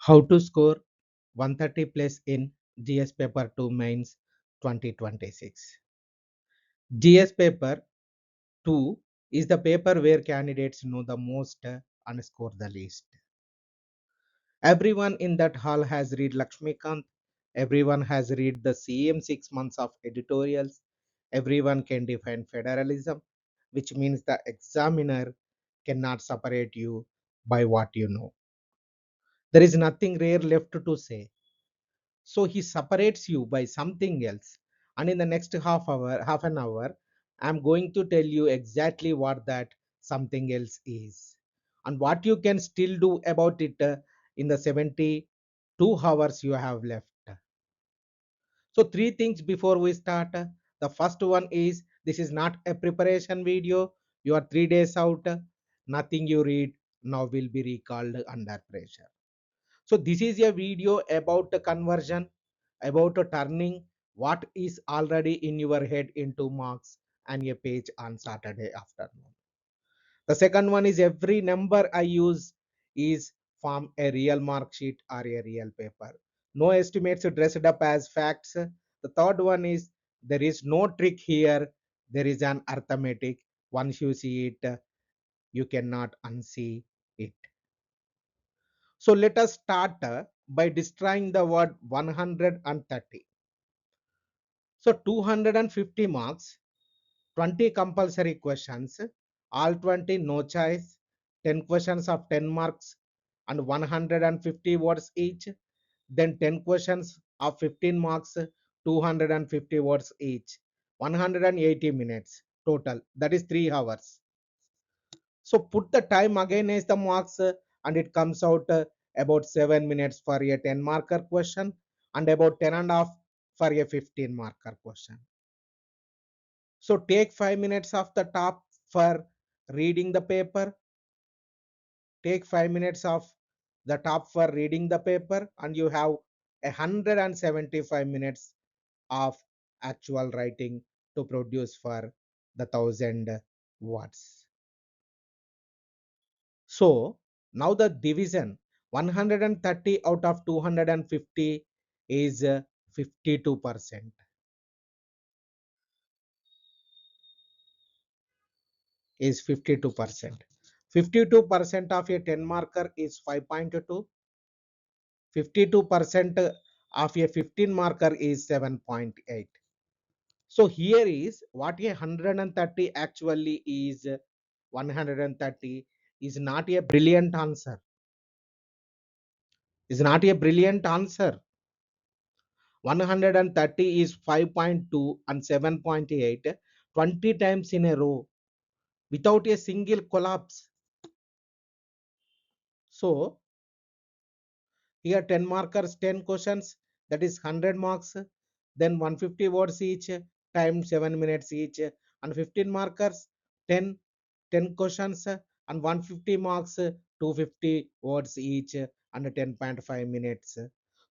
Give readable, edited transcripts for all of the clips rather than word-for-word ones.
How to score 130 plus in GS paper 2 mains 2026. GS paper 2 is the paper where candidates know the most and score the least. Everyone in that hall has read Lakshmikant. Everyone has read the CM 6 months of editorials. Everyone can define federalism, which means the examiner cannot separate you by what you know. There is nothing rare left to say. So he separates you by something else. And in the next half an hour, I'm going to tell you exactly what that something else is and what you can still do about it in the 72 hours you have left. So three things before we start. The first one is this is not a preparation video. You are 3 days out. Nothing you read now will be recalled under pressure. So this is a video about the conversion, about turning what is already in your head into marks and a page on Saturday afternoon. The second one is every number I use is from a real mark sheet or a real paper. No estimates dressed up as facts. The third one is there is no trick here. There is an arithmetic. Once you see it, you cannot unsee it. So let us start by destroying the word 130. So 250 marks, 20 compulsory questions, all 20 no choice, 10 questions of 10 marks and 150 words each, then 10 questions of 15 marks, 250 words each, 180 minutes total. That is 3 hours. So put the time again as the marks and it comes out about 7 minutes for a 10 marker question and about 10 and a half for a 15 marker question. So take 5 minutes off the top for reading the paper. Take 5 minutes off the top for reading the paper and you have 175 minutes of actual writing to produce for the 1000 words. So now the division 130 out of 250 is 52%. Is 52%. 52% of a 10 marker is 5.2. 52% of a 15 marker is 7.8. So here is what a 130 actually is. 130 is not a brilliant answer. Is not a brilliant answer. 130 is 5.2 and 7.8 20 times in a row without a single collapse. So here 10 markers, 10 questions, that is 100 marks, then 150 words each, time 7 minutes each, and 15 markers, 10, 10 questions, and 150 marks, 250 words each, and 10.5 minutes.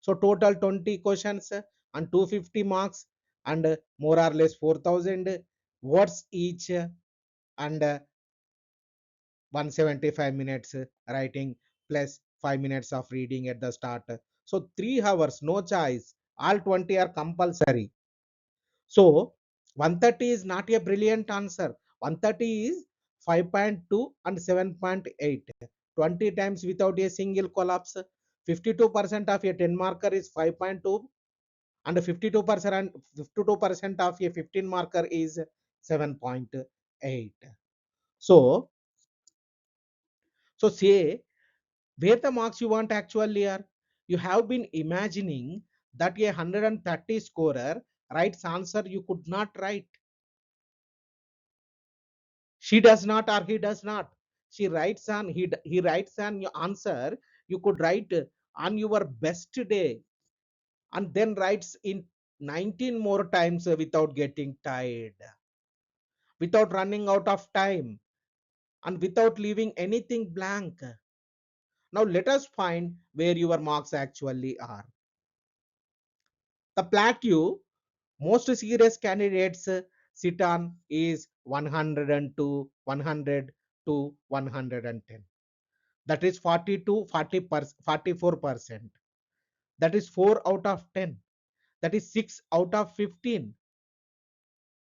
So total 20 questions and 250 marks, and more or less 4000 words each, and 175 minutes writing plus 5 minutes of reading at the start. So 3 hours, no choice. All 20 are compulsory. So 130 is not a brilliant answer. 130 is 5.2 and 7.8. 20 times without a single collapse. 52% of a 10 marker is 5.2 and 52% of a 15 marker is 7.8. So say where the marks you want actually are. You have been imagining that a 130 scorer writes answer you could not write. She does not or he does not. She writes on he writes an answer you could write on your best day and then writes in 19 more times without getting tired, without running out of time, and without leaving anything blank. Now let us find where your marks actually are. The plateau most serious candidates sit on is 102, 100 to 110. That is 42, 44%. That is 4 out of 10. That is 6 out of 15.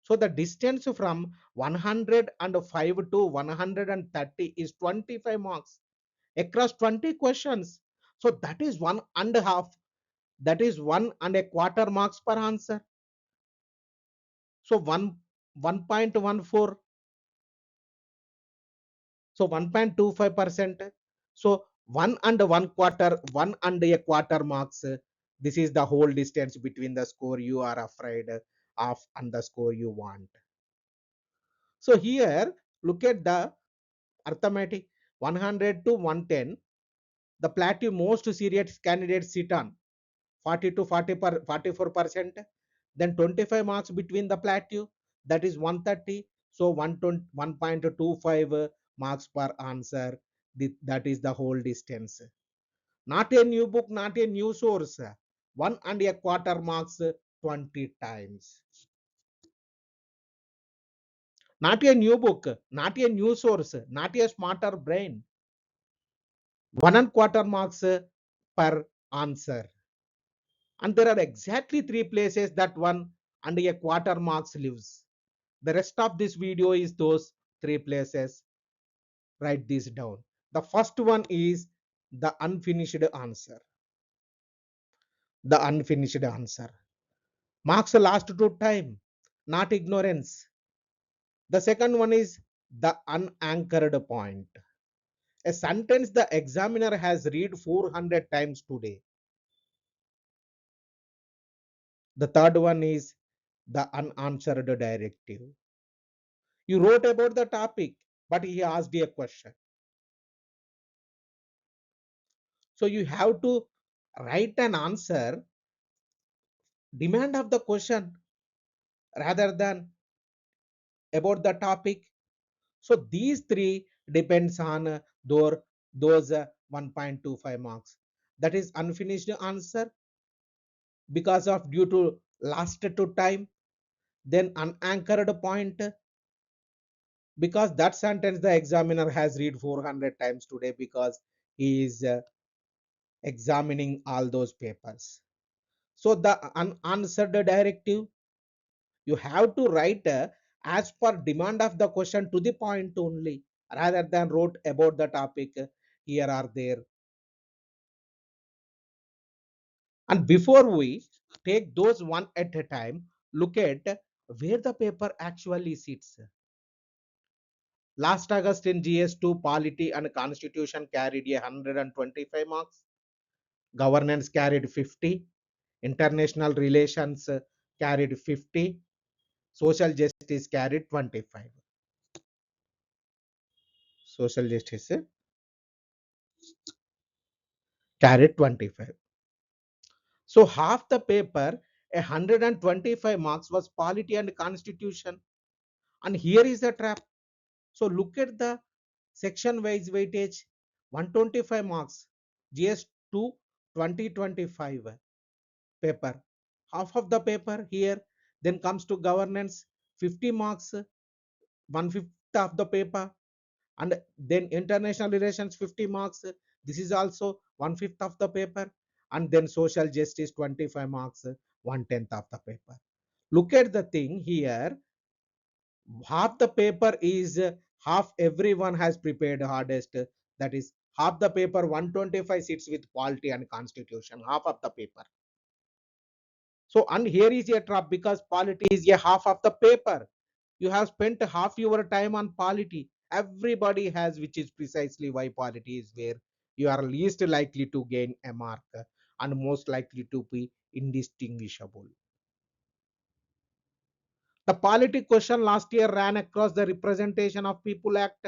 So the distance from 105 to 130 is 25 marks across 20 questions. So that is 1.5. That is 1.25 marks per answer. So 1.14. So 1.25%. So 1 and 1/4 marks. This is the whole distance between the score you are afraid of and the score you want. So here, look at the arithmetic. 100 to 110, the plateau most serious candidates sit on 40 to 44%. Then 25 marks between the plateau, that is 130. So 1.25 marks per answer. That is the whole distance. Not a new book, not a new source. 1.25 marks 20 times. Not a new book, not a new source, not a smarter brain. 1.25 marks per answer. And there are exactly 3 places that 1.25 marks lives. The rest of this video is those 3 places. Write this down. The first one is the unfinished answer. The unfinished answer. Marks last to time, not ignorance. The second one is the unanchored point. A sentence the examiner has read 400 times today. The third one is the unanswered directive. You wrote about the topic, but he asked you a question. So you have to write an answer, demand of the question rather than about the topic. So these three depends on those 1.25 marks. That is unfinished answer because of due to last to time. Then unanchored point because that sentence the examiner has read 400 times today because he is examining all those papers. So the unanswered directive, you have to write as per demand of the question to the point only rather than wrote about the topic here or there. And before we take those one at a time, look at where the paper actually sits. Last August in GS2, polity and constitution carried 125 marks, governance carried 50, international relations carried 50, social justice carried 25. Social justice carried 25. So half the paper, 125 marks, was polity and constitution. And here is the trap. So look at the section wise weightage. 125 marks, GS2 2025 paper. Half of the paper here. Then comes to governance, 50 marks, 1/5 of the paper. And then international relations 50 marks, this is also 1/5 of the paper. And then social justice 25 marks, 1/10 of the paper. Look at the thing here, half the paper is half everyone has prepared hardest, that is half the paper 125 sits with polity and constitution, half of the paper. So and here is a trap because polity is a half of the paper. You have spent half your time on polity. Everybody has, which is precisely why polity is where you are least likely to gain a mark and most likely to be indistinguishable. The polity question last year ran across the Representation of People Act,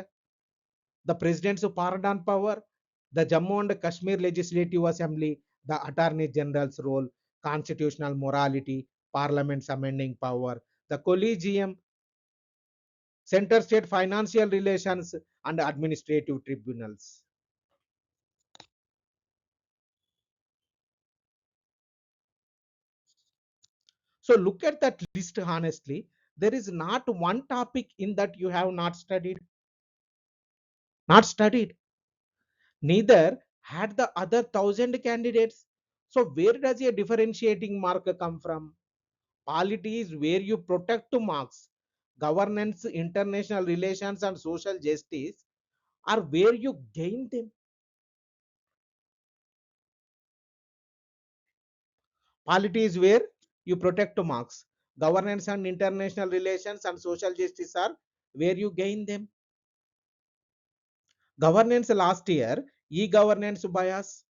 the President's pardon power, the Jammu and Kashmir Legislative Assembly, the Attorney General's role, constitutional morality, Parliament's amending power, the Collegium, center state financial relations, and administrative tribunals. So look at that list honestly. There is not one topic in that you have not studied. Not studied. Neither had the other 1,000 candidates. So where does a differentiating mark come from? Polity is where you protect to marks. Governance, international relations, and social justice are where you gain them. Polity is where you protect to marks. Governance and international relations and social justice are where you gain them. Governance last year, e-governance bias,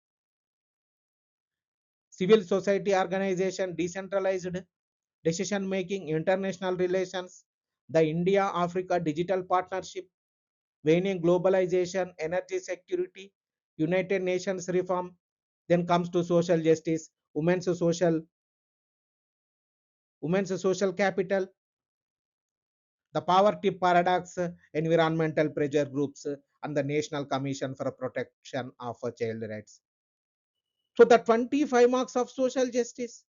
civil society organization, decentralized decision making, international relations, the India Africa digital partnership, waning globalization, energy security, United Nations reform. Then comes to social justice, women's social capital, the poverty paradox, environmental pressure groups, and the National Commission for Protection of Child Rights. So the 25 marks of social justice,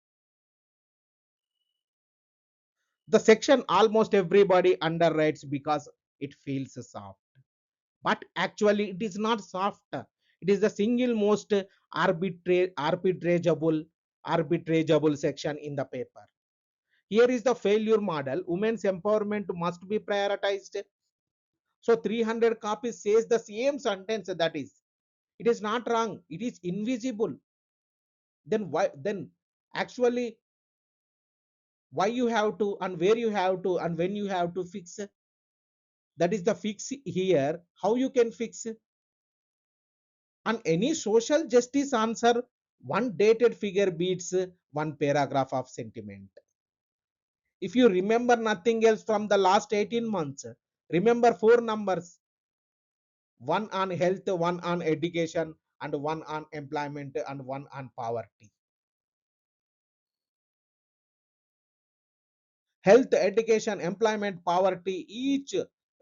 the section almost everybody underwrites because it feels soft. But actually, it is not soft. It is the single most arbitrageable section in the paper. Here is the failure model. Women's empowerment must be prioritized. So 300 copies says the same sentence. That is, it is not wrong. It is invisible. Then why? Then actually, why you have to, and where you have to, and when you have to fix? That is the fix here. How you can fix? And any social justice answer, one dated figure beats one paragraph of sentiment. If you remember nothing else from the last 18 months, remember four numbers: one on health, one on education, and one on employment, and one on poverty. Health, education, employment, poverty, each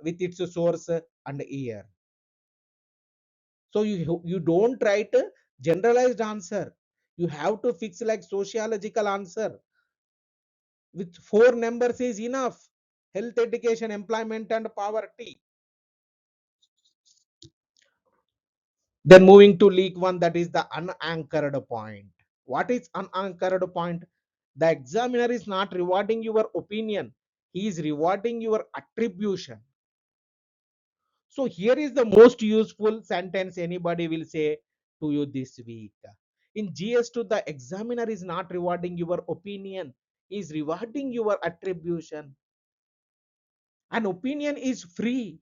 with its source and year. So you don't write a generalized answer. You have to fix like sociological answer. With four numbers is enough: health, education, employment, and poverty. Then moving to leak one, that is the unanchored point. What is unanchored point? The examiner is not rewarding your opinion, he is rewarding your attribution. So here is the most useful sentence anybody will say to you this week. In GS2, the examiner is not rewarding your opinion, he is rewarding your attribution. An opinion is free,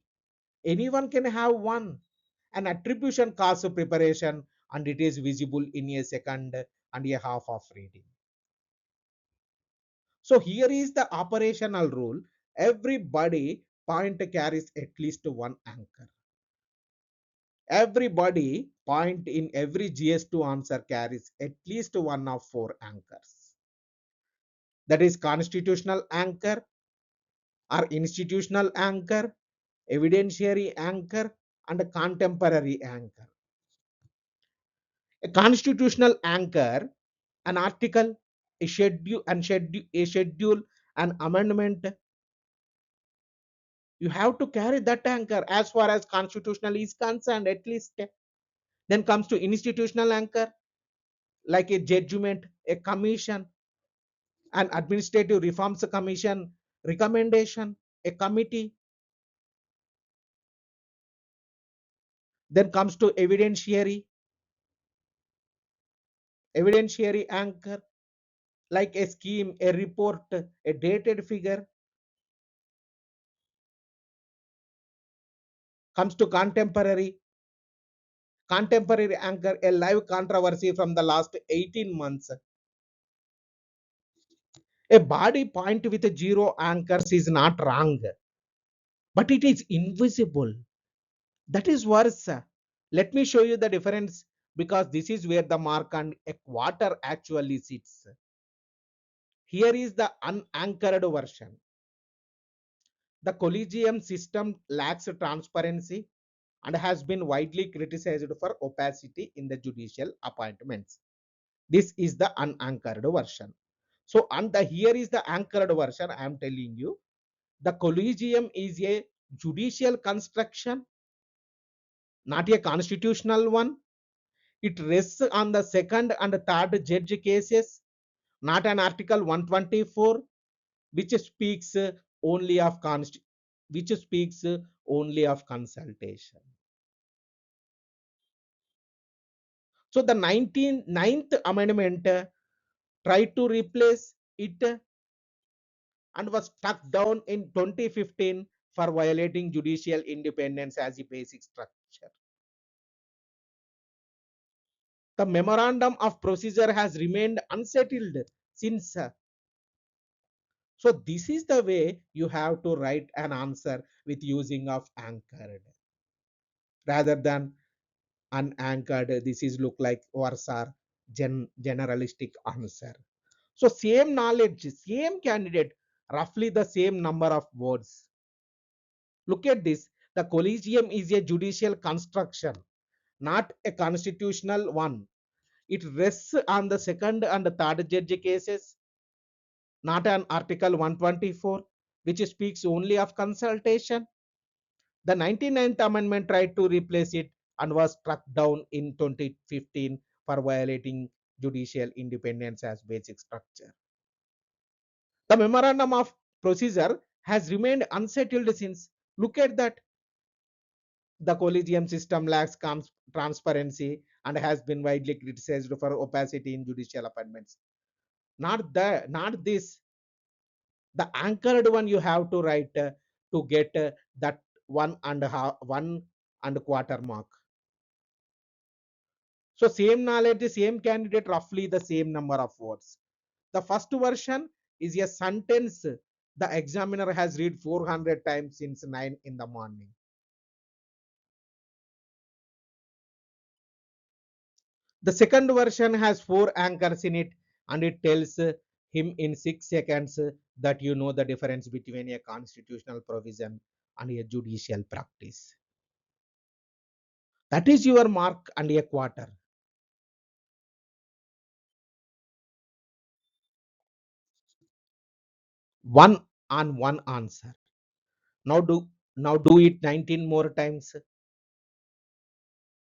anyone can have one. An attribution costs preparation, and it is visible in a second and a half of reading. So here is the operational rule: everybody point carries at least one anchor. Everybody point in every GS2 answer carries at least one of four anchors. That is constitutional anchor or institutional anchor, evidentiary anchor, and a contemporary anchor. A constitutional anchor, an article, a schedule, an amendment. You have to carry that anchor as far as constitutional is concerned, at least. Then comes to institutional anchor, like a judgment, a commission, an administrative reforms commission, recommendation, a committee. Then comes to evidentiary anchor, like a scheme, a report, a dated figure. Comes to contemporary anchor, a live controversy from the last 18 months. A body point with zero anchors is not wrong, but it is invisible. That is worse. Let me show you the difference, because this is where the mark and a quarter actually sits. Here is the unanchored version. The collegium system lacks transparency and has been widely criticized for opacity in the judicial appointments. This is the unanchored version. So, and here is the anchored version. I am telling you, the collegium is a judicial construction not a constitutional one. It rests on the second and third judge cases, not an Article 124, which speaks only of which speaks only of consultation. So the 99th Amendment tried to replace it and was struck down in 2015 for violating judicial independence as a basic structure. The memorandum of procedure has remained unsettled since. So this is the way you have to write an answer with using of anchored rather than unanchored. This is look like Varsar generalistic answer. So same knowledge, same candidate, roughly the same number of words. Look at this. The collegium is a judicial construction, not a constitutional one. It rests on the second and third judge cases, not an Article 124, which speaks only of consultation. The 99th Amendment tried to replace it and was struck down in 2015 for violating judicial independence as basic structure. The memorandum of procedure has remained unsettled since. Look at that. The collegium system lacks transparency and has been widely criticized for opacity in judicial appointments. Not this. The anchored one you have to write to get that 1.25 mark. So same knowledge, same candidate, roughly the same number of words. The first version is a sentence the examiner has read 400 times since 9 in the morning. The second version has 4 anchors in it and it tells him in 6 seconds that you know the difference between a constitutional provision and a judicial practice. That is your mark and a quarter. One on one answer. Now do it 19 more times.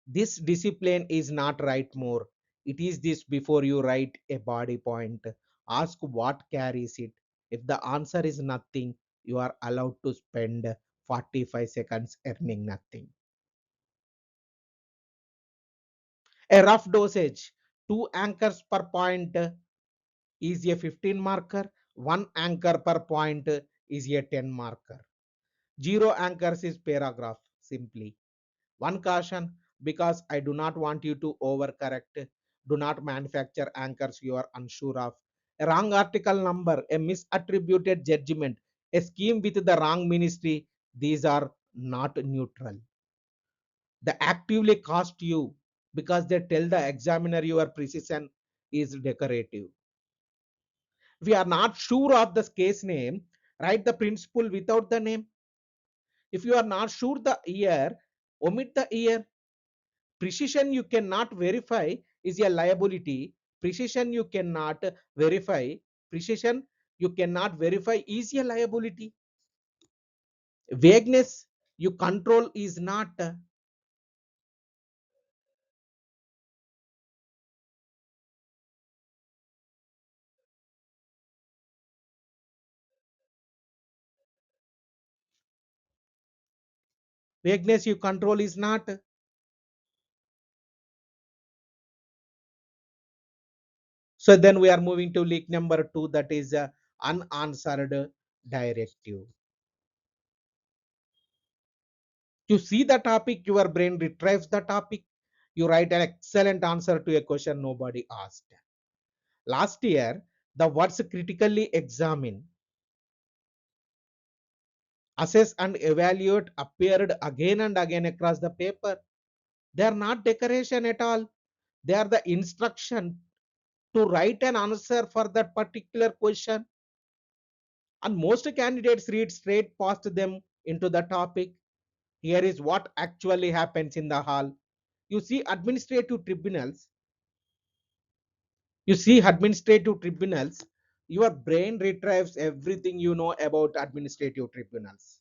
This discipline is not write more. It is this before you write a body point. Ask what carries it. If the answer is nothing, you are allowed to spend 45 seconds earning nothing. A rough dosage, 2 anchors per point is a 15 marker, 1 anchor per point is a 10 marker. 0 anchors is paragraph simply. One caution, because I do not want you to overcorrect. Do not manufacture anchors you are unsure of. A wrong article number, a misattributed judgment, a scheme with the wrong ministry, these are not neutral. They actively cost you because they tell the examiner your precision is decorative. If you are not sure of the case name, write the principle without the name. If you are not sure the year, omit the year. Precision you cannot verify is a liability. Precision you cannot verify. Precision you cannot verify is a liability. Vagueness you control is not. Vagueness you control is not. So then we are moving to leak number 2, that is unanswered directive. You see the topic, your brain retrieves the topic, you write an excellent answer to a question nobody asked. Last year, the words critically examine, assess, and evaluate appeared again and again across the paper. They are not decoration at all, they are the instruction to write an answer for that particular question. And most candidates read straight past them into the topic. Here is what actually happens in the hall. You see administrative tribunals, you see administrative tribunals, your brain retrieves everything you know about administrative tribunals.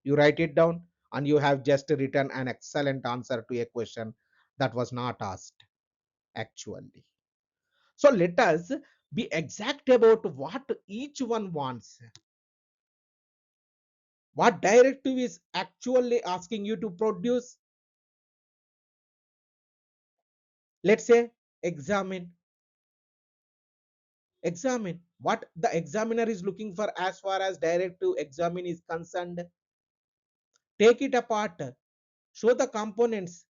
You write it down. and you have just written an excellent answer to a question that was not asked actually. So let us be exact about what each one wants. What directive is actually asking you to produce? Let's say examine. Examine what the examiner is looking for as far as directive examine is concerned. Take it apart, show the components.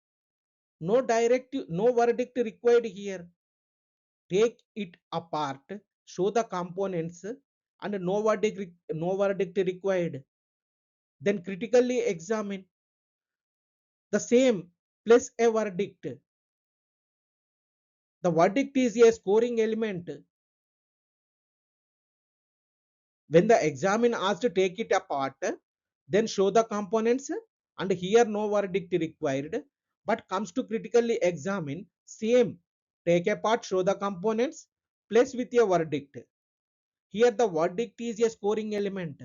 No directive, no verdict required here. Take it apart, show the components, and no verdict required. Then critically examine the same plus a verdict. The verdict is a scoring element. When the examine asked to take it apart, then show the components, and here no verdict required. But comes to critically examine, same, take apart, show the components, place with a verdict. Here the verdict is a scoring element.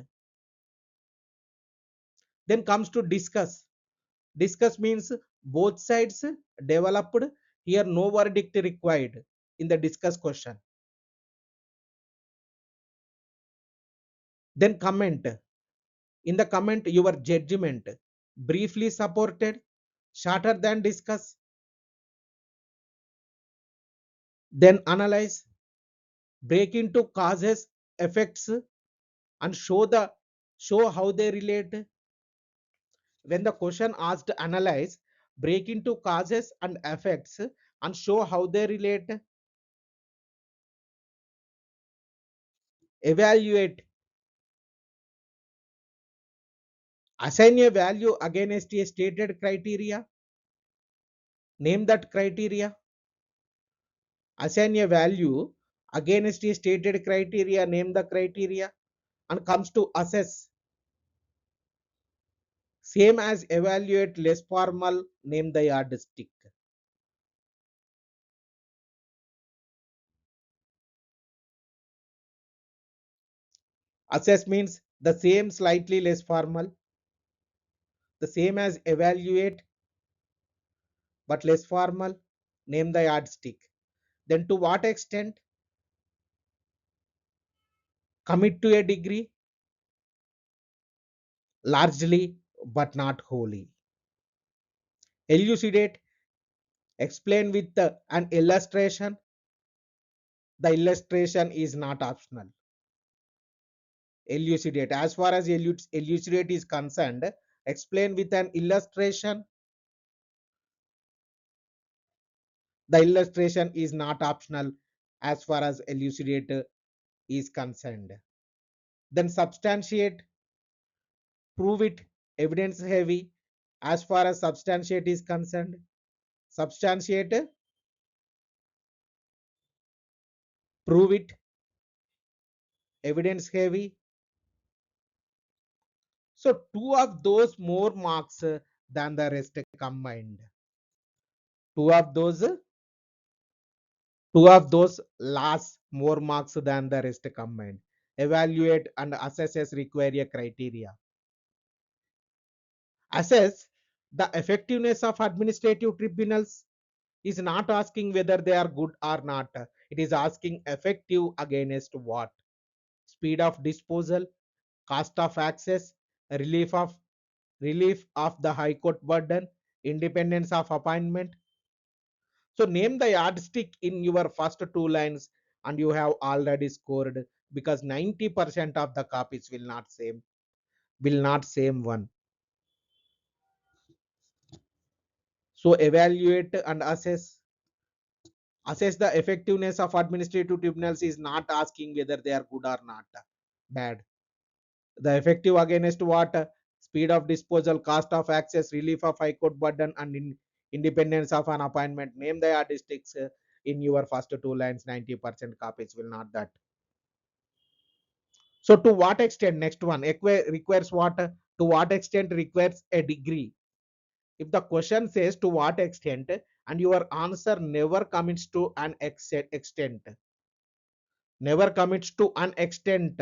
Then comes to discuss. Discuss means both sides developed. Here no verdict required in the discuss question. Then comment. In the comment, your judgment briefly supported, shorter than discuss. Then analyze, break into causes, effects, and show how they relate. When the question asked analyze, break into causes and effects, and show how they relate. Evaluate, assign a value against a stated criteria, name that criteria. Assign a value against a stated criteria, name the criteria. And comes to assess, same as evaluate, less formal, name the yardstick. Assess means the same, slightly less formal, the same as evaluate but less formal, name the yardstick. Then to what extent? Commit to a degree, largely but not wholly. Elucidate, explain with an illustration. The illustration is not optional. Elucidate, as far as elucidate is concerned, explain with an illustration. The illustration is not optional as far as elucidate is concerned. Then substantiate, prove it, evidence heavy as far as substantiate is concerned. Substantiate, prove it, evidence heavy. So two of those more marks than the rest combined. Two of those two of those last more marks than the rest combined. Evaluate and assess require a criteria. Assess the effectiveness of administrative tribunals is not asking whether they are good or not. It is asking effective against what? Speed of disposal, cost of access, relief of relief of the high court burden, independence of appointment. So name the yardstick in your first two lines and you have already scored, because 90% of the copies will not same one. So evaluate and assess. Assess the effectiveness of administrative tribunals is not asking whether they are good or not bad. The effective against what? Speed of disposal, cost of access, relief of high court burden, and independence of an appointment. Name the yardsticks in your first two lines. 90% copies will not that. So to what extent? Next one requires what? To what extent requires a degree? If the question says to what extent and your answer never commits to an extent, never commits to an extent,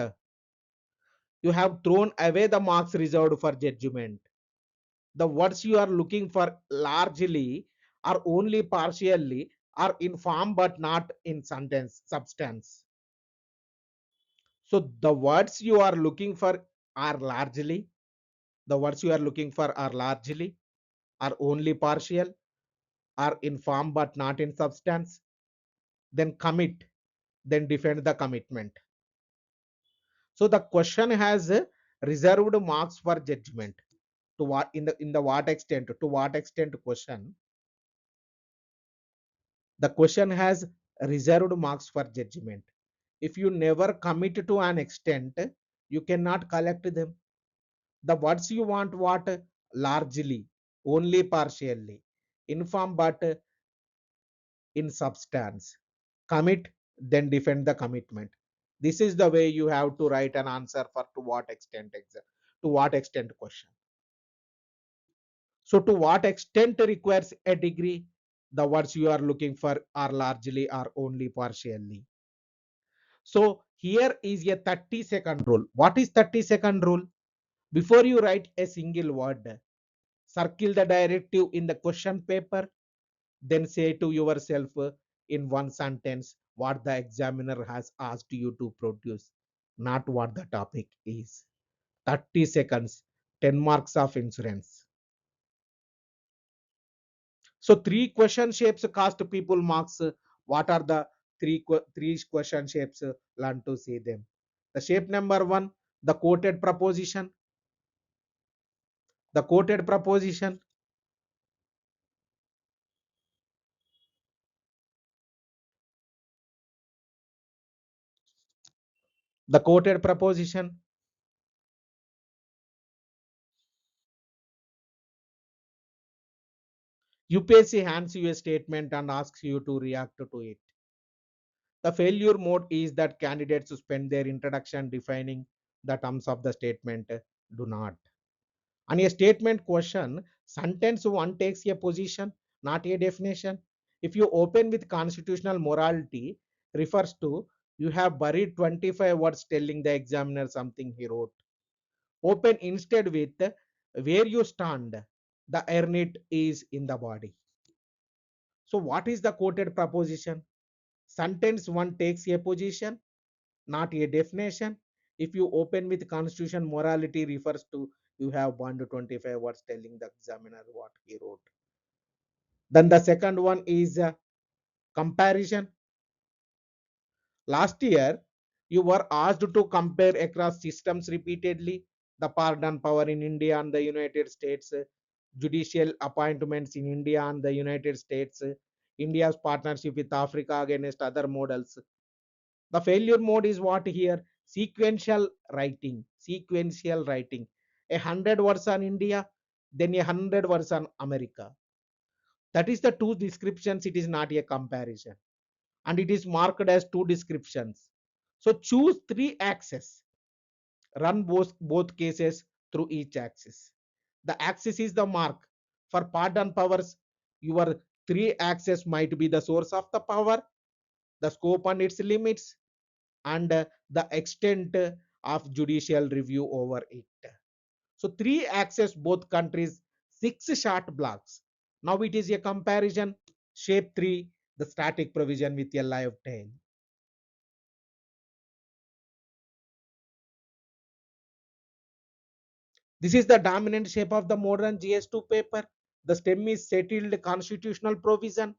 you have thrown away the marks reserved for judgment. The words you are looking for largely or only partially are in form but not in sentence substance. So the words you are looking for are largely, the words you are looking for are largely, are only partial, are in form but not in substance. Then commit, then defend the commitment. So the question has reserved marks for judgment. To what, in the what extent, to what extent question, the question has reserved marks for judgment. If you never commit to an extent, you cannot collect them. The words you want what, largely, only partially, inform but in substance, commit, then defend the commitment. This is the way you have to write an answer for to what extent exam, to what extent question. So to what extent requires a degree, the words you are looking for are largely or only partially. So here is a 30-second rule. What is 30-second rule? Before you write a single word, circle the directive in the question paper, then say to yourself in one sentence what the examiner has asked you to produce, not what the topic is. 30 seconds, 10 marks of insurance. So three question shapes cost people marks. What are the three question shapes? Learn to see them. The shape number one, the quoted proposition. The quoted proposition. The quoted proposition. UPSC hands you a statement and asks you to react to it. The failure mode is that candidates spend their introduction defining the terms of the statement. Do not. On a statement question, sentence one takes a position, not a definition. If you open with constitutional morality, refers to you have buried 25 words telling the examiner something he wrote. Open instead with where you stand. The earned is in the body. So, what is the quoted proposition? Sentence one takes a position, not a definition. If you open with constitution morality refers to you have burned 25 words telling the examiner what he wrote. Then the second one is comparison. Last year, you were asked to compare across systems repeatedly, the pardon power in India and the United States, judicial appointments in India and the United States, India's partnership with Africa against other models. The failure mode is what here? Sequential writing. Sequential writing. 100 words on India, then 100 words on America. That is the two descriptions. It is not a comparison. And it is marked as two descriptions. So choose three axes. Run both cases through each axis. The axis is the mark. For pardon powers, your three axes might be the source of the power, the scope and its limits, and the extent of judicial review over it. So three axes both countries, six short blocks. Now it is a comparison. Shape three, the static provision with a live tail. This is the dominant shape of the modern GS2 paper. The stem is settled constitutional provision.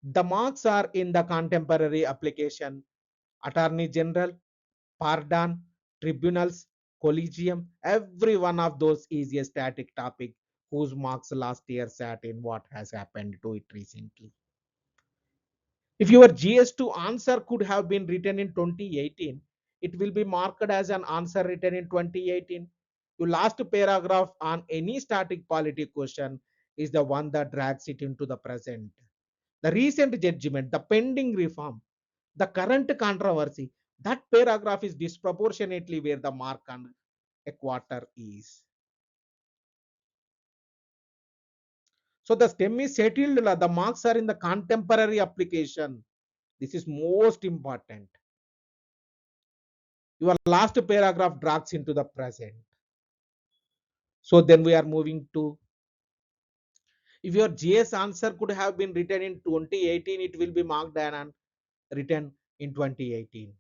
The marks are in the contemporary application, attorney general, pardon, tribunals, collegium. Every one of those is a static topic whose marks last year sat in what has happened to it recently. If your GS2 answer could have been written in 2018, it will be marked as an answer written in 2018. Your last paragraph on any static polity question is the one that drags it into the present. The recent judgment, the pending reform, the current controversy, that paragraph is disproportionately where the mark on a quarter is. So the stem is settled, the marks are in the contemporary application. This is most important. Your last paragraph drags into the present. So then we are moving to, if your GS answer could have been written in 2018, it will be marked and written in 2018.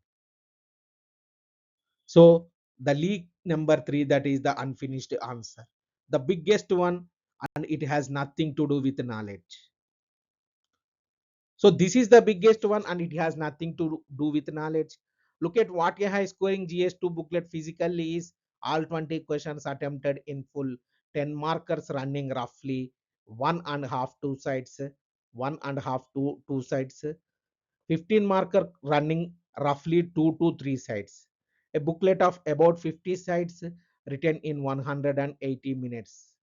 So the leak number 3, that is the unfinished answer, the biggest one, and it has nothing to do with knowledge. So this is the biggest one and it has nothing to do with knowledge. Look at what a high scoring GS2 booklet physically is. All 20 questions attempted in full, 10 markers running roughly one and a half two sides, one and a half two sides, 15 marker running roughly 2 to 3 sides. A booklet of about 50 sides written in 180 minutes.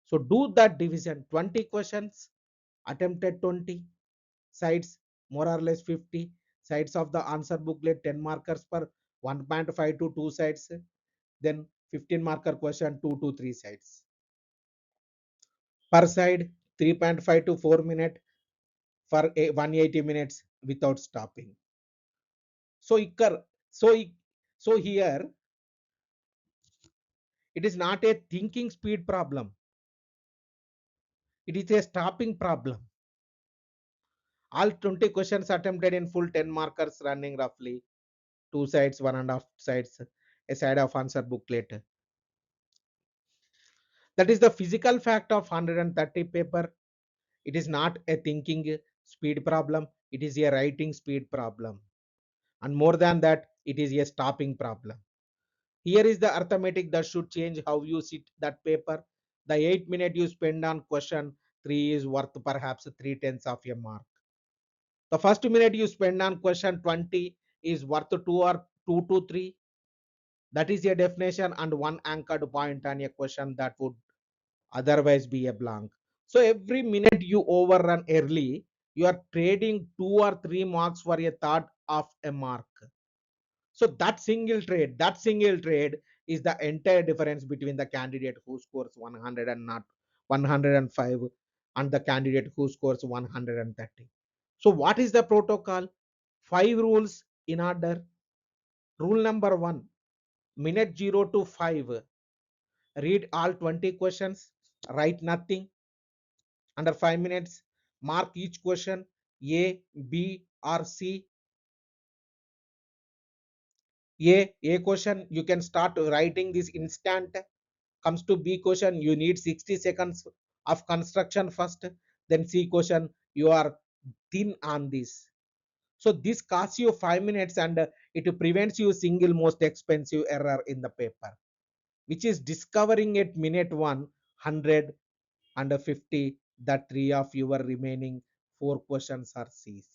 So do that division, 20 questions attempted 20 sides, more or less 50 sides of the answer booklet, 10 markers per 1.5 to 2 sides, then 15 marker question 2 to 3 sides per side, 3.5 to 4 minutes for 180 minutes without stopping. So so here it is not a thinking speed problem, it is a stopping problem. All 20 questions attempted in full, 10 markers running roughly 2 sides, 1.5 sides, a side of answer booklet. That is the physical fact of 130 paper. It is not a thinking speed problem, it is a writing speed problem. And more than that, it is a stopping problem. Here is the arithmetic that should change how you sit that paper. The 8 minutes you spend on question 3 is worth perhaps 3/10 of a mark. The first minute you spend on question 20 is worth 2 or 2 to 3. That is a definition and one anchored point on a question that would otherwise be a blank. So every minute you overrun early, you are trading 2 or 3 marks for a third of a mark. So that single trade is the entire difference between the candidate who scores 100 and not 105 and the candidate who scores 130. So what is the protocol? 5 rules in order. Rule number 1, minute 0 to 5, read all 20 questions, write nothing under 5 minutes, mark each question A, B or C. A question you can start writing this instant. Comes to B question, you need 60 seconds of construction first. Then C question, you are thin on this. So this costs you 5 minutes and it prevents you single most expensive error in the paper, which is discovering at minute 100 and 50 that 3 of your remaining 4 questions are C's.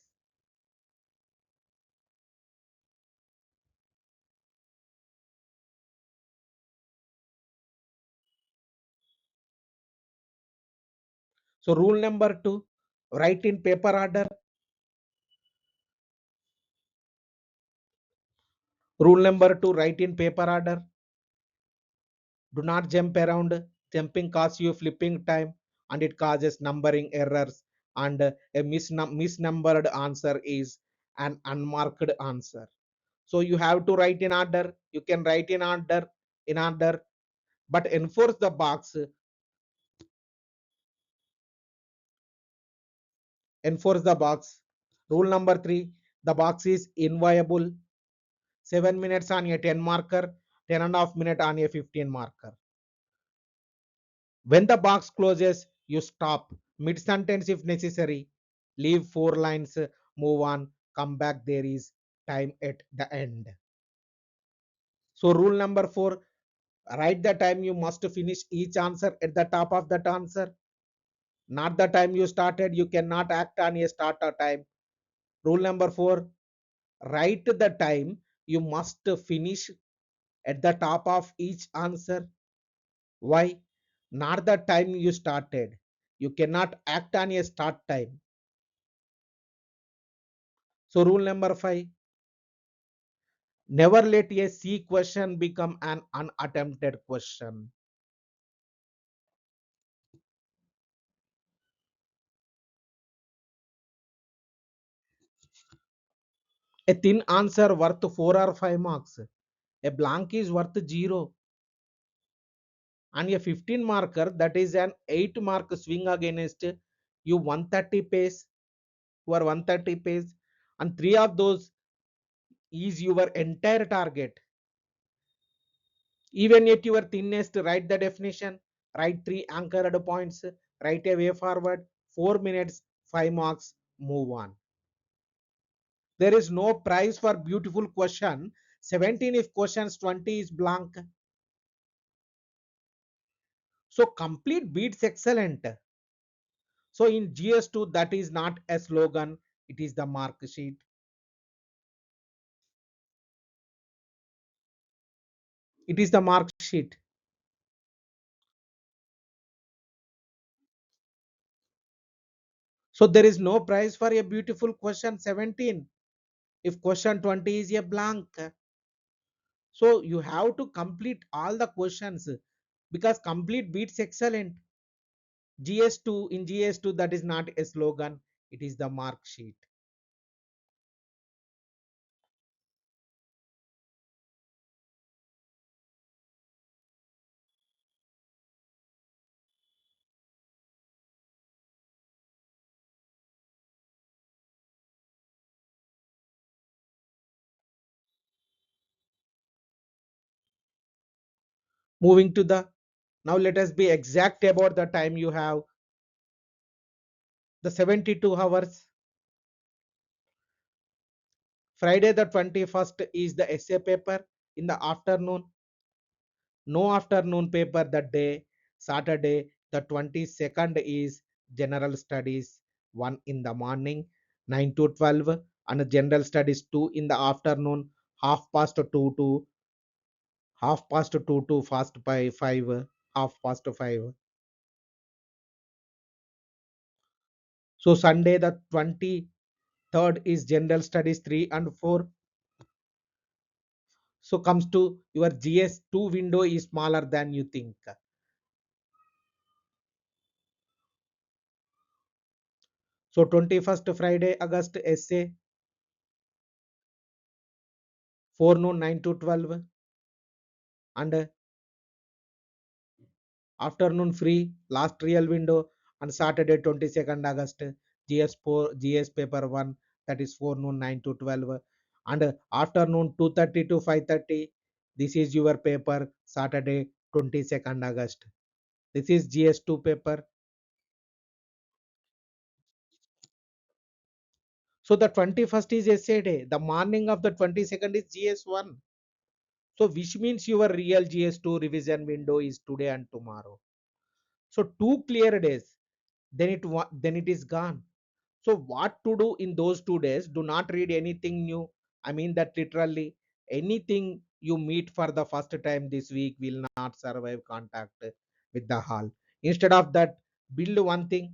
So rule number 2, write in paper order. Rule number 2, write in paper order. Do not jump around. Jumping causes you flipping time and it causes numbering errors. And a misnumbered answer is an unmarked answer. So you have to write in order. You can write in order, but enforce the box. Enforce the box. Rule number 3, the box is inviolable. 7 minutes on a 10 marker, 10.5 minutes on a 15 marker. When the box closes, you stop mid sentence if necessary, leave 4 lines, move on, come back. There is time at the end. So, rule number 4, write the time you must finish each answer at the top of that answer, not the time you started. You cannot act on a starter time. Rule number 4, write the time you must finish at the top of each answer. Why? Not the time you started. You cannot act on a start time. So rule number 5, never let a C question become an unattempted question. A thin answer worth 4 or 5 marks. A blank is worth 0. and a 15 marker, that is an 8 mark swing against you 130 pace, your 130 pace, and three of those is your entire target. Even at your thinnest, write the definition, write three anchored points, write a way forward, 4 minutes, 5 marks, move on. There is no prize for beautiful question 17 if questions 20 is blank. So complete beats excellent. So in GS2, that is not a slogan, it is the mark sheet. It is the mark sheet. So there is no prize for a beautiful question 17 if question 20 is a blank. So you have to complete all the questions because complete beats excellent. GS2, in GS2, that is not a slogan, it is the mark sheet. Moving to the, now let us be exact about the time you have, the 72 hours. Friday the 21st is the essay paper in the afternoon. No afternoon paper that day. Saturday the 22nd is general studies 1 in the morning 9 to 12, and general studies 2 in the afternoon half past 2 to fast by 5, half past 5. So Sunday the 23rd is general studies 3 and 4. So comes to your GS2 window is smaller than you think. So 21st Friday August essay forenoon 9 to 12, and afternoon free last real window on Saturday 22nd August GS4 GS paper 1, that is forenoon 9 to 12, and afternoon 2:30 to 5:30. This is your paper Saturday 22nd August. This is GS2 paper. So the 21st is essay day. The morning of the 22nd is GS1. So which means your real GS2 revision window is today and tomorrow. So two clear days, then it is gone. So what to do in those 2 days? Do not read anything new. I mean that literally anything you meet for the first time this week will not survive contact with the hall. Instead of that, build one thing.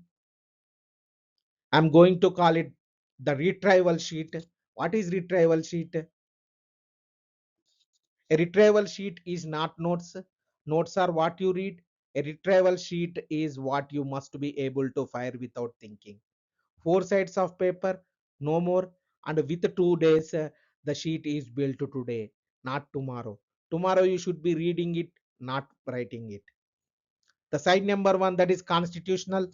I'm going to call it the retrieval sheet. What is retrieval sheet? A retrieval sheet is not notes. Notes are what you read. A retrieval sheet is what you must be able to fire without thinking. 4 sides of paper, no more. And with 2 days, the sheet is built today, not tomorrow. Tomorrow you should be reading it, not writing it. The side number one, that is constitutional.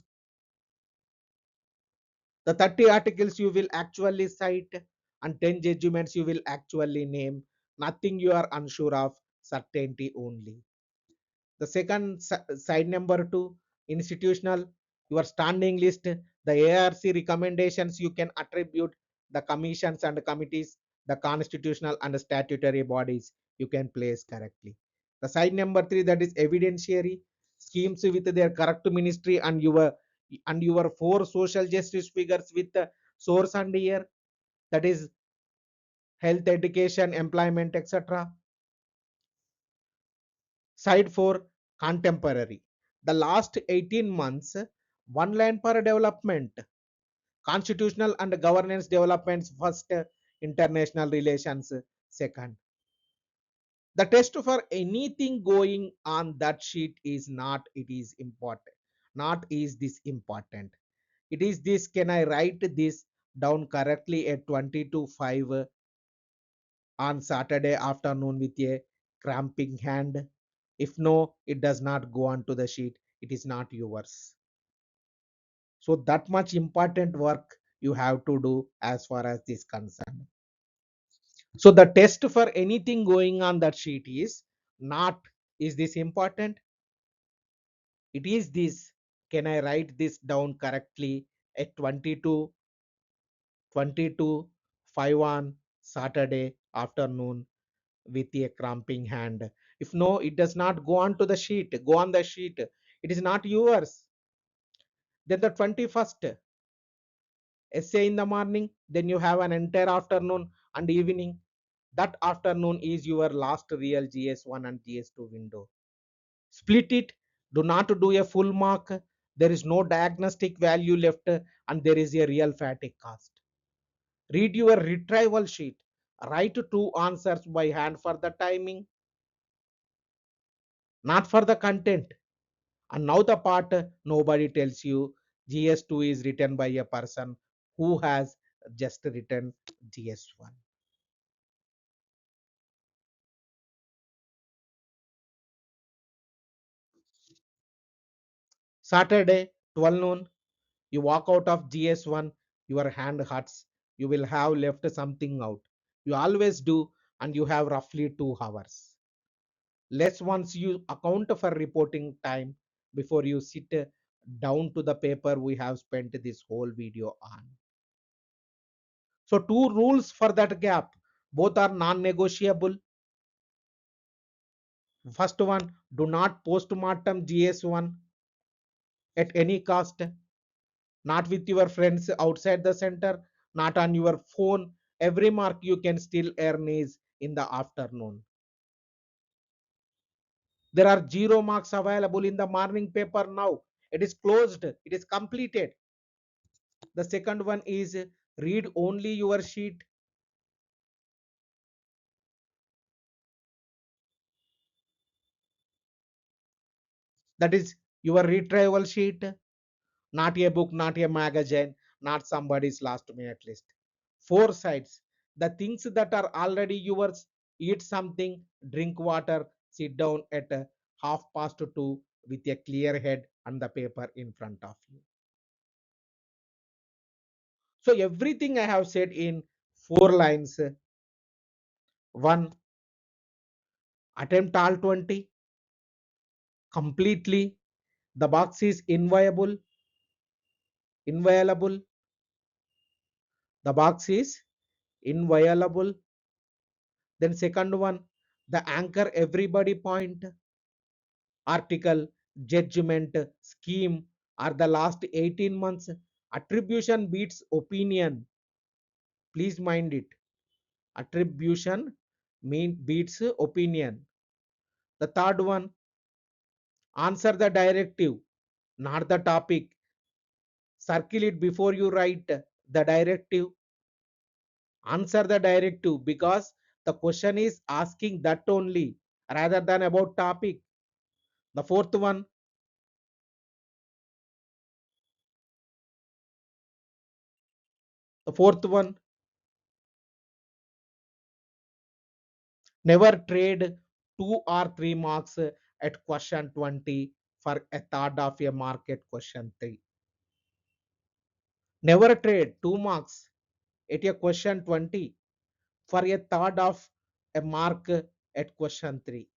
The 30 articles you will actually cite and 10 judgments you will actually name. Nothing you are unsure of, certainty only. The second side number two, institutional, your standing list, the ARC recommendations you can attribute, the commissions and committees, the constitutional and statutory bodies you can place correctly. The side number three, that is evidentiary, schemes with their correct ministry and your four social justice figures with the source and year, that is health, education, employment, etc. Side 4, contemporary. The last 18 months, one line per development. Constitutional and governance developments first, international relations second. The test for anything going on that sheet is not it is important. Not is this important. It is this, can I write this down correctly at 20 to 5 on Saturday afternoon with a cramping hand? If no, it does not go onto the sheet, it is not yours. So that much important work you have to do as far as this concerned. So the test for anything going on that sheet is not, is this important? It is this. Can I write this down correctly at 5 on Saturday afternoon with a cramping hand? If no, it does not go on to the sheet, go on the sheet. It is not yours. Then the 21st essay in the morning, then you have an entire afternoon and evening. That afternoon is your last real GS1 and GS2 window. Split it. Do not do a full mark. There is no diagnostic value left and there is a real fatigue cost. Read your retrieval sheet. Write two answers by hand for the timing, not for the content. And now the part nobody tells you, GS2 is written by a person who has just written GS1. Saturday, 12 noon, you walk out of GS1, your hand hurts. You will have left something out. You always do, and you have roughly 2 hours. Less once you account for reporting time before you sit down to the paper we have spent this whole video on. So, two rules for that gap. Both are non negotiable. First one, do not postmortem GS1 at any cost, not with your friends outside the center, not on your phone. Every mark you can still earn is in the afternoon. There are 0 marks available in the morning paper now. It is closed, it is completed. The second one is read only your sheet. That is your retrieval sheet, not a book, not a magazine, not somebody's last minute list. 4 sides. The things that are already yours: eat something, drink water, sit down at 2:30 with a clear head and the paper in front of you. So, everything I have said in 4 lines. One, attempt all 20 completely. The box is inviolable. Inviolable. The box is inviolable. Then second one, the anchor everybody point, article, judgment, scheme are the last 18 months. Attribution beats opinion. Please mind it. Attribution beats opinion. The third one, answer the directive, not the topic. Circle it before you write the directive. Answer the directive because the question is asking that only rather than about topic. The fourth one, the fourth one, never trade 2 or 3 marks at question 20 for a third of a mark at question 3. Never trade 2 marks at a question 20 for a third of a mark at question 3.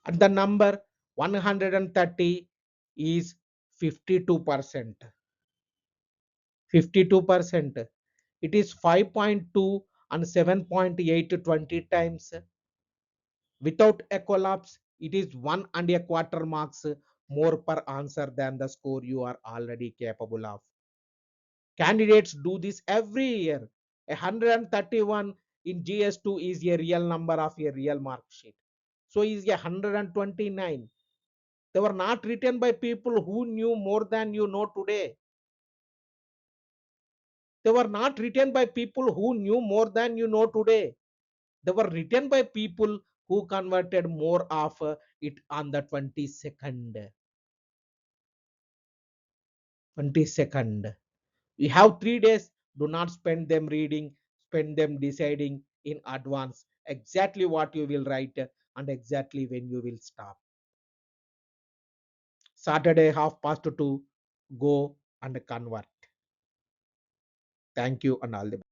And the number 130 is 52%. 52%. It is 5.2 and 7.8 20 times. Without a collapse, it is 1.25 marks more per answer than the score you are already capable of. Candidates do this every year. 131 in GS2 is a real number of a real mark sheet. So is 129. They were not written by people who knew more than you know today. They were not written by people who knew more than you know today. They were written by people who converted more of it on the 22nd. 22nd. You have 3 days. Do not spend them reading, spend them deciding in advance exactly what you will write and exactly when you will stop. Saturday, 2:30, go and convert. Thank you and all the best.